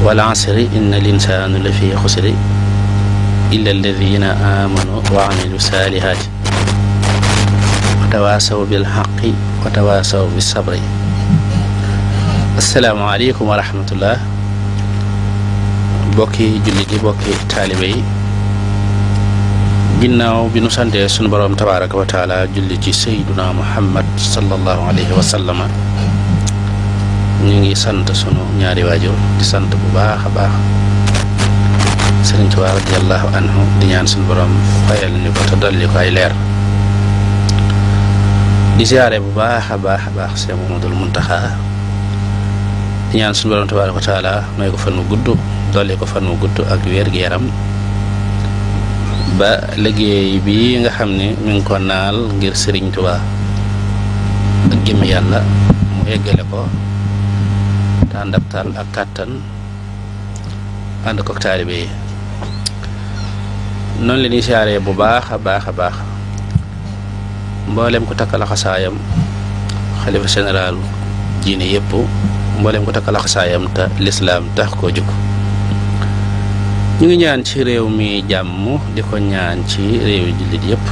wal asri inna al insana la fi xusri illa alladina amanu wa amilu salihati wa tawasaw bil haqqi wa tawasaw bis sabri. assalaamu aleykum wa rahmatullah. bokki jullit yi, bokki taalibe yi, ginnaaw bi nu santee sunu boroom tabaraka wa taala julli ci sayduna muhammad sallallahu alayhi wa sallama, ñu ngi sant sunu ñaari waajur di sant bu baax a baax Sëriñ Tuubaa radiyallahu anhu, di ñaan sunu boroom fayal ñu ko te dolli ko ay leer. di siyaare bu baax a baax a baax Seex Muhammadul Muntaxa, di ñaan sunu boroom tabaraka wa taala may ko fan wu gudd, dolli ko fan wu gudd ak wér-gu-yaram ba liggéey bi nga xam ne mi ngi ko naal ngir Sëriñ Tuubaa ak jëmm yàlla mu eggale ko te ànd ak tal ak kàttan ànd ko taalibe yi. noonu la ñuy siyaaree bu baax a baax a baax mboolem ko takk laxasaayam xalifa général diine yëpp, mboolem ko takk laxasaayam te lislaam tax koo jóg. ñu ngi ñaan ci réew mi jàmm, di ko ñaan ci réew yi jullit yëpp,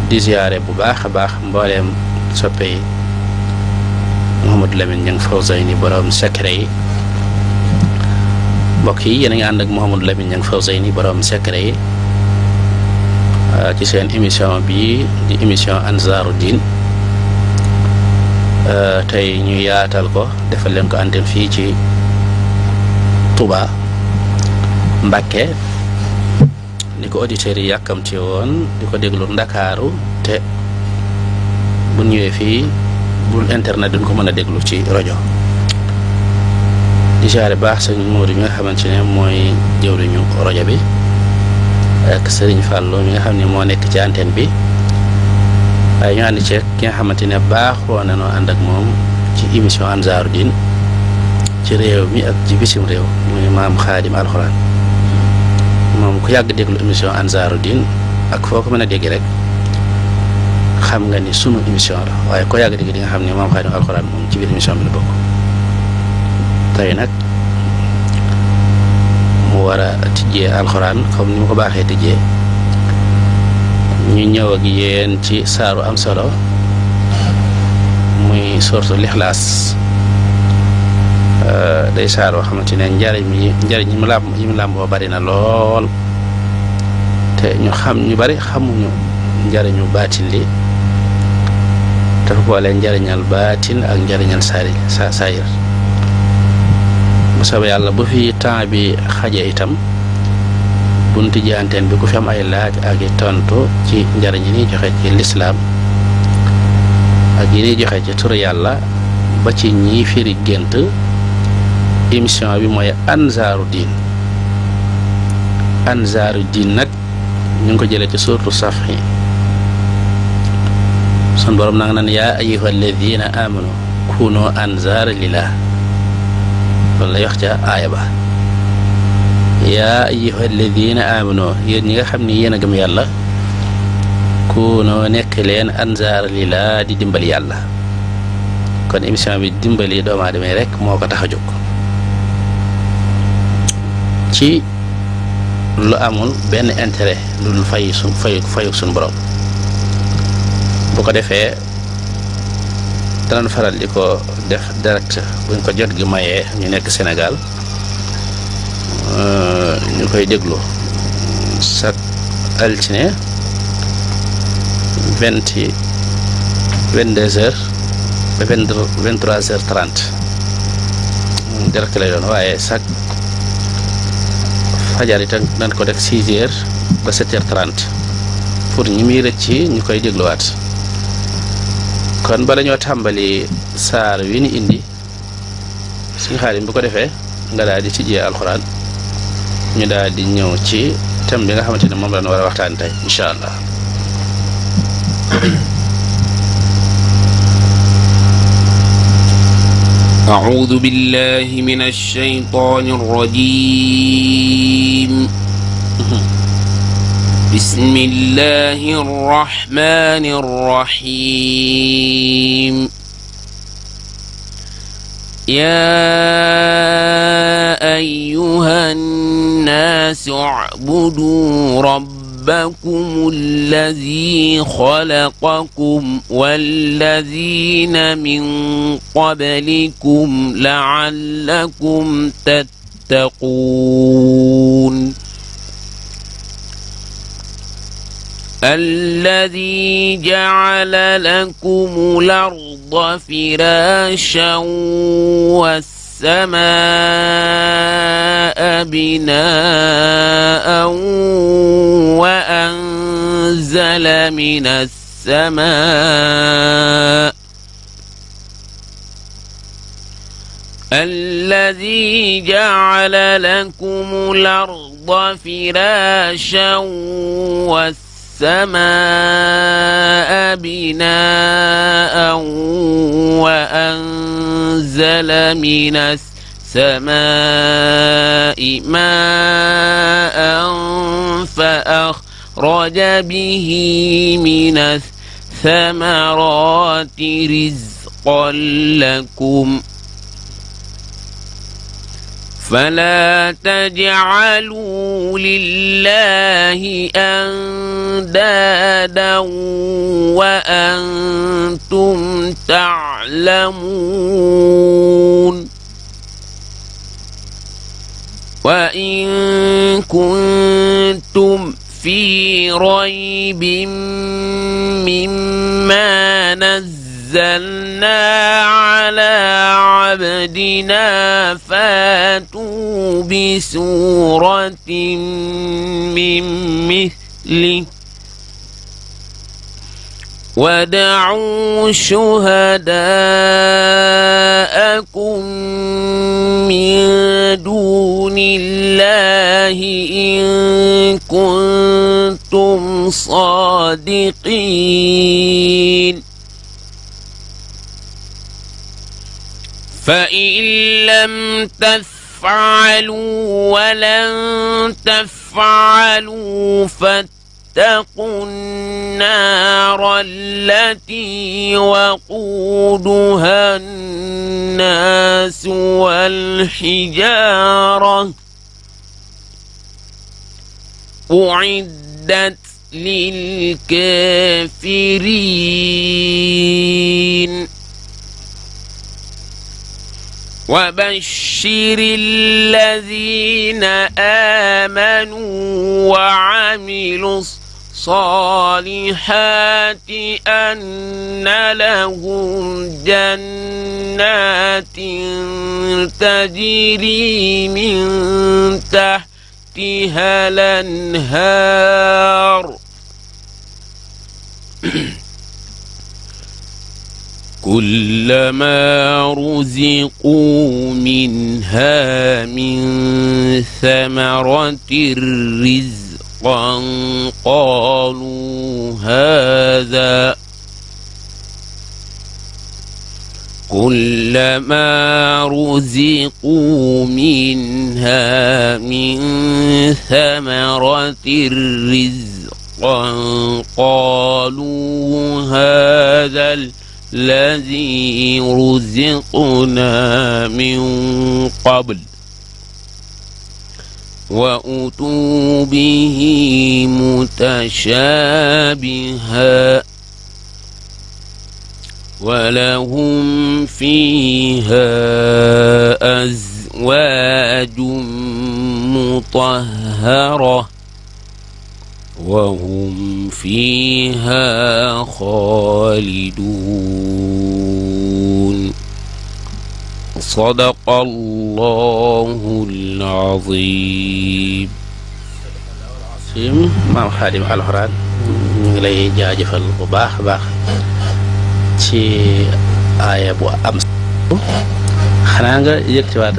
di ziyaare bu baax a baax mbooleem soppe yi Mouhamadou Lamine Niang Fawzayni borom secret yi. mbokk yi yéen a ngi ànd ak Mouhamadou Lamine Niang Fawzayni borom secret yi ci seen émission bi di émission Anzaaru Diin. tey ñu yaatal ko defal leen ko antenne fii ci Touba Mbàkke, ni ko auditeurs yi yàkkamti woon di ko déglu Ndakaaru, te bu ñëwee fii bul internet duñ ko mën a déglu ci rajo. di siyaare baax sëñ Moodu mi nga xamante ne mooy jëwriñu rajo bi, ak sëriñ Fàllu mi nga xam ne moo nekk ci antenne bi, waaye ñu ànd ci ki nga xamante ne baaxoo na noo ànd ak moom ci émission Anzaaru Diin ci réew mi ak ci bisim réew, muy maam Xaadim alxuraan. moom ku yàgg déglu émission Anzaaru Diin ak foo ko mën a dégg rek xam nga ni sunu émission la, waaye ko yàgg dégg di nga xam ne maam Xaadim alxuraan moom ci biir émission bi la bokk. tey nag mu war a tijjee alxuraan comme ni mu ko baaxee tijjee, ñu ñëw ak yéen ci saaru am solo muy sourate Ixlaas. day saar woo xamante ne njariñ yi mu làmboo bari na lool, te ñu bari xamuñu njariñu baatin li, dafa boole njariñal baatin ak njariñal saayir. bu soobee yàlla bu fi temps bi xaje itam bunti ji antenne bi ku fi am ay laaj ak i tontu ci njariñ yi ñuy joxe ci lislaam ak yi ñuy joxe ci turu yàlla ba ci ñii firi gént, émission bi mooy Anzaaru Diin. Anzaaru Diin nag ñu ngi ko jëlee ci suuratu Safhi. sun borom nag naan yaa ayyuha alladina amanu kunu anzaara lillah, loolu lay wax ca aaya ba. yaa ayyuha alladina amanu, yéen ñi nga xam ne yéen a gëm yàlla, kunu nekk leen anzaara lillah, di dimbali yàlla. kon émission bi dimbali doomu aadama yi rek moo ko tax a jóg, ci lu amul benn intérêt lu dul fayu suñu borom. bu ko defee danañ faral di ko def direct buñ ko jot gi mayee ñu nekk Sénégal, ñu koy déglu chaque altine 22h ba 23h30 direct lay doon, waaye chaque fajar itam dañ ko def 6h ba 7h30 pour ñi muy rëcc ñu koy dégluwaat. kon bala ñoo tàmbali saar wi ni indi suñu Xaadim bu ko defee nga daal di tijjee alxuraan, ñu daal di ñëw ci thème bi nga xamante ne moom la ñu war a waxtaan tey incha allah. أعوذ بالله من الشيطان الرجيم بسم الله الرحمن الرحيم يا أيها الناس اعبدوا ربكم الذي خلقكم والذين من قبلكم لعلكم تتقون الذي جعل لكم الأرض فراشا والسماء بناء وأنزل من السماء الذي جعل لكم الأرض فراشا والسماء بناء وأنزل من السماء ماء فأخرج به من الثمرات رزقا لكم فلا تجعلوا لله أندادا وأنتم تعلمون وإن كنتم في ريب مما نزلنا على عبدنا فاتوا بسورة من مثله وادعوا شهداءكم من دون الله إن كنتم صادقين فإن لم تفعلوا ولن تفعلوا فاتقوا النار التي وقودها الناس والحجارة أعدت للكافرين وبشر الذين آمنوا وعملوا الصالحات أن لهم جنات تجري من تحتها الأنهار كلما رزقوا منها من ثمرة رزقا قالوا هذا كلما رزقوا منها من ثمرة رزقا قالوا هذا الذي رزقنا من قبل وأتوا به متشابها ولهم فيها أزواج مطهرة وهم فيها خالدون صدق الله العظيم. maam Xaadim alxuraan ñu ngi lay jaajëfal bu baax a baax ci aaya bu am xanaa nga yëg ci waat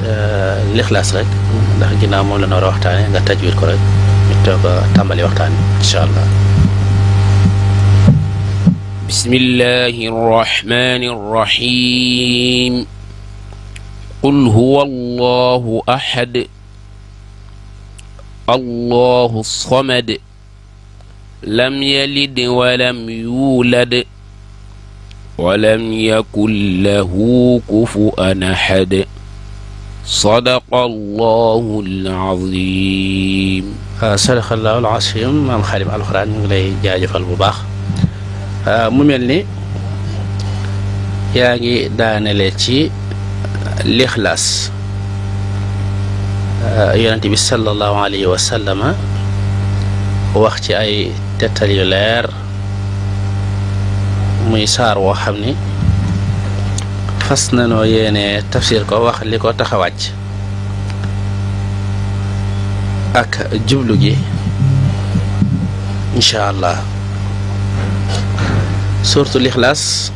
lixlaas rek ndax ginnaaw moom la ñu war a waxtaane nga tajwid ko rek ñu toog a tàmbali waxtaan bi incha allah. bismillahi rrahmani rrahim qul huwa allahu ahad allahu samad lam yalid walam yulad ولم يكن له كفوا أحد صدق الله العظيم. sadaqallahu al-azim. maam Xaadim alxuraan ñu ngi lay jaajëfal bu baax. mu mel ni yaa ngi daanele ci lixlaas. yonent bi sallallahu alayhi wa sallama wax ci ay tettal yu leer muy saar woo xam ni fas nanoo yéene tafsir ko wax li ko tax a wàcc ak jublu gi incha allah. suuratu lixlaas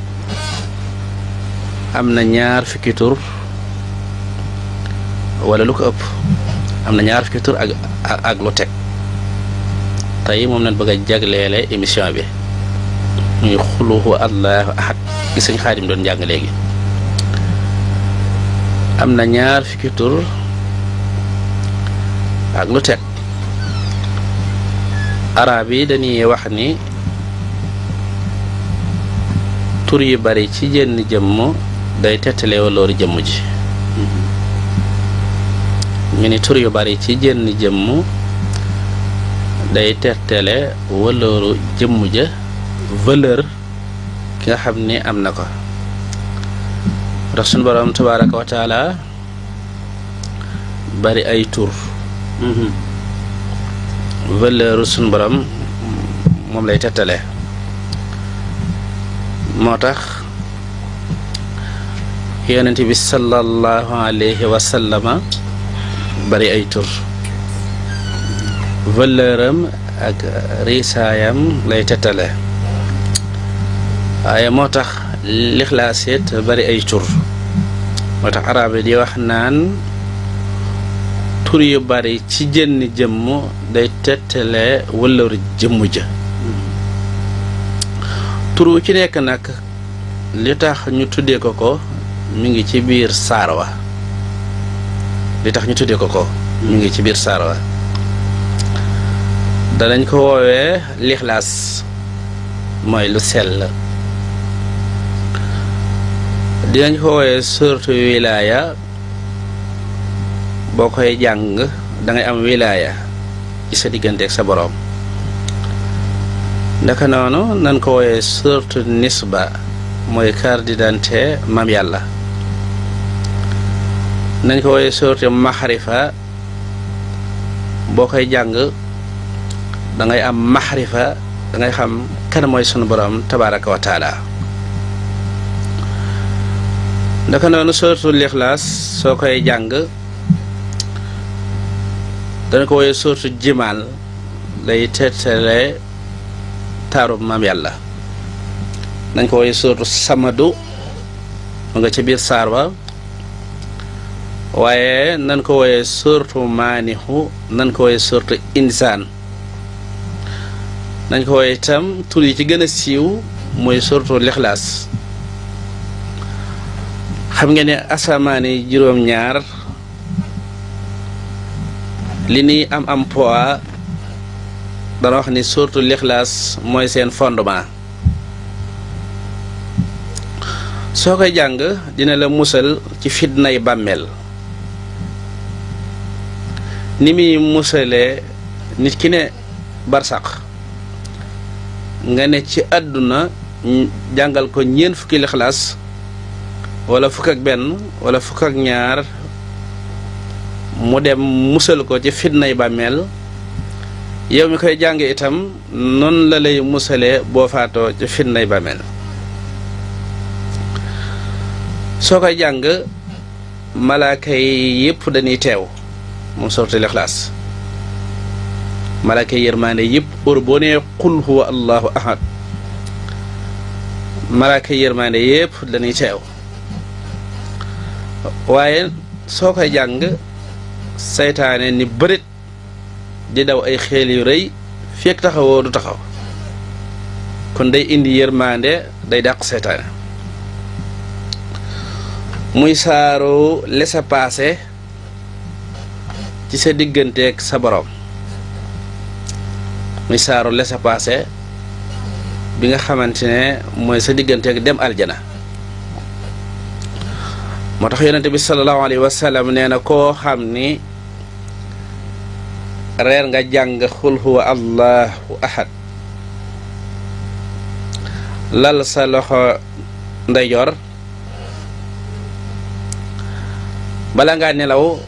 am na ñaar fukki tur wala lu ko ëpp, am na ñaar fukki tur ak lu teg. tey moom lañ bëgg a jagleele émission bi muy xul huwa allahu ahad gi sëñ Xaadim doon jàng léegi. am na ñaar fukki tur ak lu teg. arab yi dañuy wax ni tur yu bari ci jenn jëmm day tettale walooru jëmm ji. ñu ni tur yu bari ci jenn jëmm day tettale walooru jëmm ja, valeur ki nga xam ni am na ko. ndax sunu borom tabaaraka wa taala bari ay tur. valeur sunu borom moom lay tettale. moo tax yonent bi sallallahu alayhi wa sallama bari ay tur. valeuram ak risaayam lay tettale. waaye moo tax lixlaas it bari ay tur. moo tax arab yi di wax naan tur yu bari ci jënn jëmm day tettale wëllëru jëmm ja. tur wu ci nekk nag li tax ñu tuddee ko ko mi ngi ci biir saar wa. li tax ñu tuddee ko ko mi ngi ci biir saar wa. danañ ko woowee lixlaas mooy lu sell. dinañ ko woowee suuratu wilaaya. boo koy jàng dangay am wilaaya ci sa diggante ak sa boroom. ndaka noonu nan ko woowee suuratu nisba mooy carte d'identité maam yàlla. nañ ko woowee suuratu maxarifa. boo koy jàng dangay am maxarifa, dangay xam kan mooy sunu boroom tabaaraka wa taala. ndaka noonu suuratu lixlaas soo koy jàng dana ko woowee suuratu jimaal, lay tettale taarub maam yàlla. nañ ko woowee suuratu samadu mu nga ci biir saar ba. waaye nan ko woowee suuratu maanihu, nan ko woowee suuratu insaan. nañ ko woowee itam tur yi ci gën a siiw mooy suuratu lixlaas. xam ngeen ne asamaani juróom-ñaar li ni am poids dana wax ni suuratu lixlaas mooy seen fondement. soo koy jàng dina la musal ci fitnay bàmmeel. ni muy musalee nit ki ne barsaq nga ne ci àdduna jàngal ko ñeent fukki lixlaas wala fukk ak benn wala fukk ak ñaar mu dem musal ko ci fitnay bàmmeel. yow mi koy jàng itam noonu la lay musalee boo faatoo ci fitnay bàmmeel. soo koy jàng malaaka yi yëpp dañuy teew moom suuratu lixlaas. malaaka yi yërmaande yëpp heure boo nee qul huwa allahu ahad malaaka yi yërmaande yëpp dañuy teew. waaye soo koy jàng saytaane ni bërit di daw ay xeel yu rëy fekk taxawoo du taxaw. kon day indi yërmaande, day dàq saytaane. muy saaru laissez-passer ci sa digganteeg sa borom. muy saaru laissez-passer bi nga xamante ne mooy sa digganteeg dem aljana. moo tax yonente bi sallallahu alayhi wa sallam nee na koo xam ni reer nga jàng xul huwa allahu ahad lal sa loxo ndeyjoor bala ngaa nelaw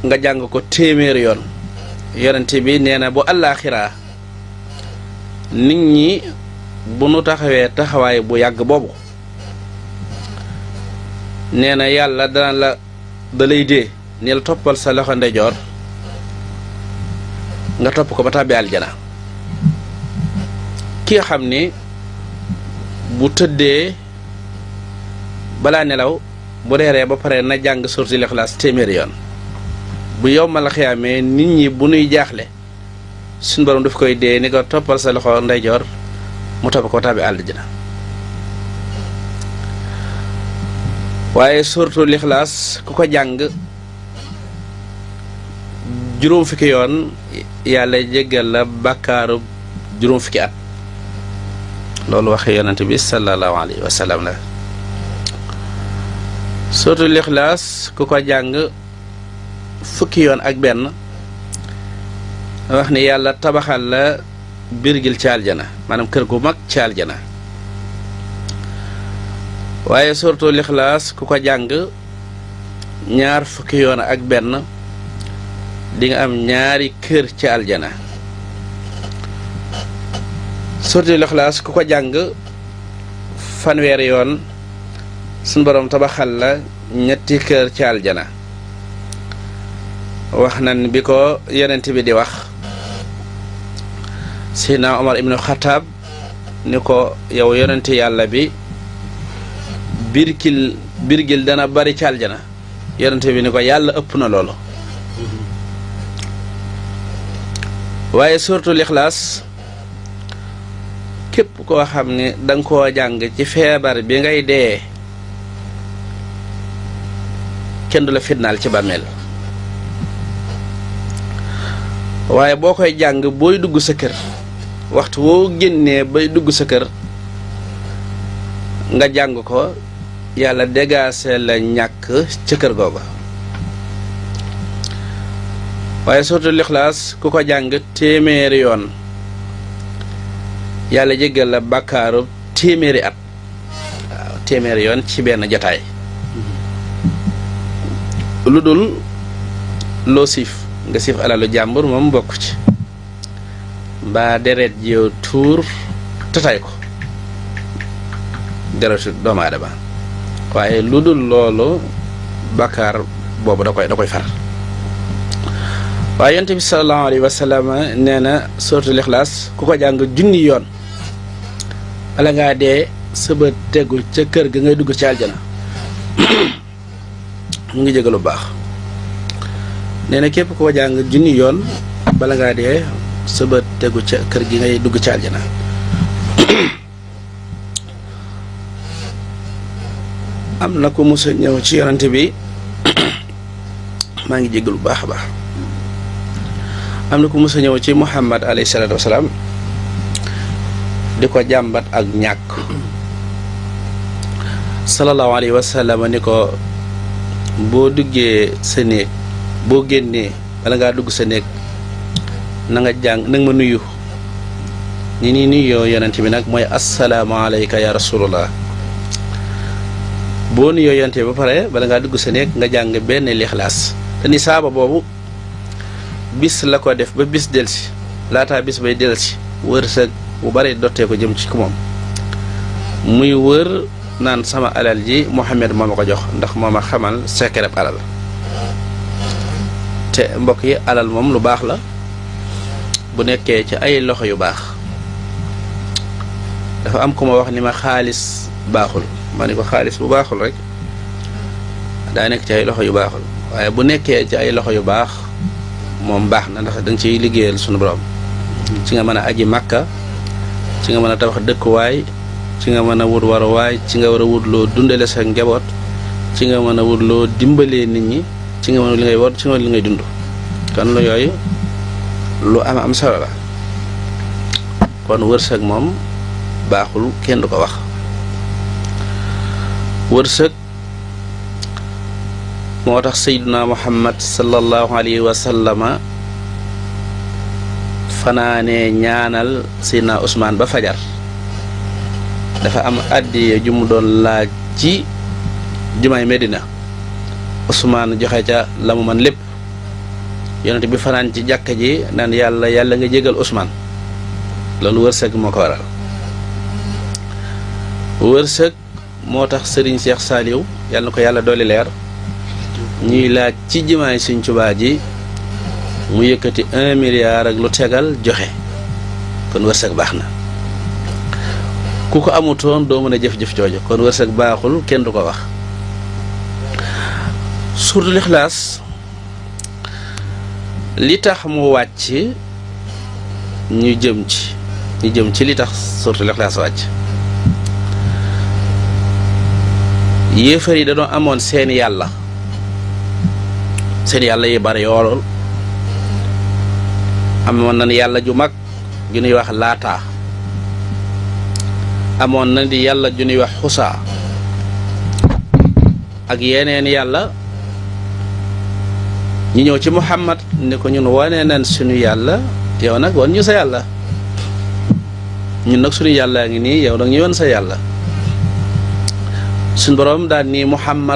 nga jàng ko téeméer yoon. yonente bi nee na bu àllaaxiraa nit ñi bu nu taxawee taxawaay bu yàgg boobu nee na yàlla da lay dee ni la toppal sa loxo ndeyjoor nga topp ko ba tàbbi aljana. ki nga xam ni bu tëddee balaa nelaw bu reeree ba pare na jàng suuratul Ixlaas téeméeri yoon. bu yowmal xiyaamee nit ñi bu nuy jaaxle suñ borom daf koy dee ni ko toppal sa loxo ndeyjoor mu topp ko tàbbi aljana. waaye suuratul Ixlaas ku ko jàng juróom fukki yoon yàlla jéggal la bàkkaaru juróom fukki at. loolu waxe yonent bi sallallahu alayhi wa sallam la. suuratul Ixlaas ku ko jàng fukki yoon ak benn wax ni yàlla tabaxal la birgil ci aljana maanaam kër gu mag ci aljana. waaye suuratul Ixlaas ku ko jàng ñaar fukki yoon ak benn di nga am ñaari kër ci aljana. suuratul Ixlaas ku ko jàng fanweeri yoon suñ boroom tabaxal la ñetti kër ci aljana. wax nañ bi ko yonent bi di wax Seydina Omar ibnu Xataab ni ko yow yonent yàlla bi birgil dana bari ci aljana. yonent bi ni ko yàlla ëpp na loolu. waaye suuratul Ixlaas képp koo xam ne danga koo jàng ci feebar bi ngay dee kenn du la fitnaal ci bàmmeel. waaye boo koy jàng booy dugg sa kër waxtu woo génnee bay dugg sa kër nga jàng ko yàlla dégaase la ñàkk ca kër googa. waaye suuratul Ixlaas ku ko jàng téeméeri yoon yàlla jéggal la bàkkaaru téeméeri at. waaw téeméeri yoon ci benn jataay lu dul loo siif nga siif alalu jàmbur moom bokk ci mbaa deret jiw tuur tatay ko deretu doomu aadama waaye lu dul loolu bàkkaar boobu da koy far. waaye yonent bi sallallahu alayhi wa sallam nee na suuratul Ixlaas ku ko jàng junni yoon bala ngaa dee sëba tegu ca kër ga ngay dugg ci aljana. mu ngi jégalu baax nee na képp ko jàng junni yoon bala ngaa dee sa bët tegu ca kër gi ngay dugg ci aljana. am na ko musa ñëw ci yonante bi maa ngi jégalu baax a baax am na ko musa ñëw ci Muhammad alayhi salaatu wasalaam di ko jàmbat ak ñàkk. sallallahu alayhi wa sallam ni ko boo duggee sa néeg boo génnee bala ngaa dugg sa néeg na nga jàng na nga ma nuyu ni nii nuyoo yonent bi nag mooy assalaamu alayka ya rasulullah. boo nuyoo yonent bi ba pare bala ngaa dugg sa néeg nga jàng benn lixlaas te ni saaba boobu bis la ko def ba bis delsi laataa bis bay delsi wërsëg bu bari dottee ko jëm ci ku moom muy wër naan sama alal ji Muhammad moo ma ko jox ndax moo ma xamal secret alal. te mbokk yi alal moom lu baax la bu nekkee ci ay loxo yu baax. dafa am ku ma wax ni ma xaalis baaxul ma ni ko xaalis bu baaxul rek daa nekk ci ay loxo yu baaxul waaye bu nekkee ci ay loxo yu baax moom baax na ndax danga ciy liggéeyal sunu borom. ci nga mën a aji Makka ci nga mën a tabax dëkkuwaay ci nga mën a wut waruwaay ci nga war a wut loo dundale sa njaboot ci nga mën a wut loo dimbalee nit ñi ci nga mën a li ngay wot ci nga li ngay dund. kon lu yooyu lu am solo la kon wërsëg moom baaxul kenn du ko wax. wërsëg moo tax sayyiduna muhammad sallallahu alayhi wa sallama fanaanee ñaanal sayyidina Usmaan ba fajar. dafa am addiye ju mu doon laaj ci jumaay Medina. Usmaan joxe ca la mu man lépp. yonent bi fanaan ci jàkka ji naan yàlla nga jégal Usmaan. loolu wërsëg moo ko waral. wërsëg moo tax Serigne Cheikh Saliou yàlla na ko yàlla dooli leer ñuy laaj ci jumaay Sëriñ Tuubaa ji mu yëkkati 1 milliard ak lu tegal joxe kon wërsëg baax na. ku ko amutoon doo mën a jëf-jëf jooju kon wërsëg baaxul kenn du ko wax. suuratul Ixlaas li tax mu wàcc ñu jëm ci li tax suuratul Ixlaas wàcc. yéefar yi dañoo amoon seen yàlla yi bari yool amoon nañ yàlla ju mag ju ñuy wax Laata amoon na di yàlla ju ñuy wax Xusaa ak yeneen yàlla ñu ñëw ci Muhammad ne ko ñun wane nañ suñu yàlla yow nag wan ñu sa yàlla ñun nag suñu yàllaa ngi nii yow nag ñu wan sa yàlla suñ boroom daal ni Muhammad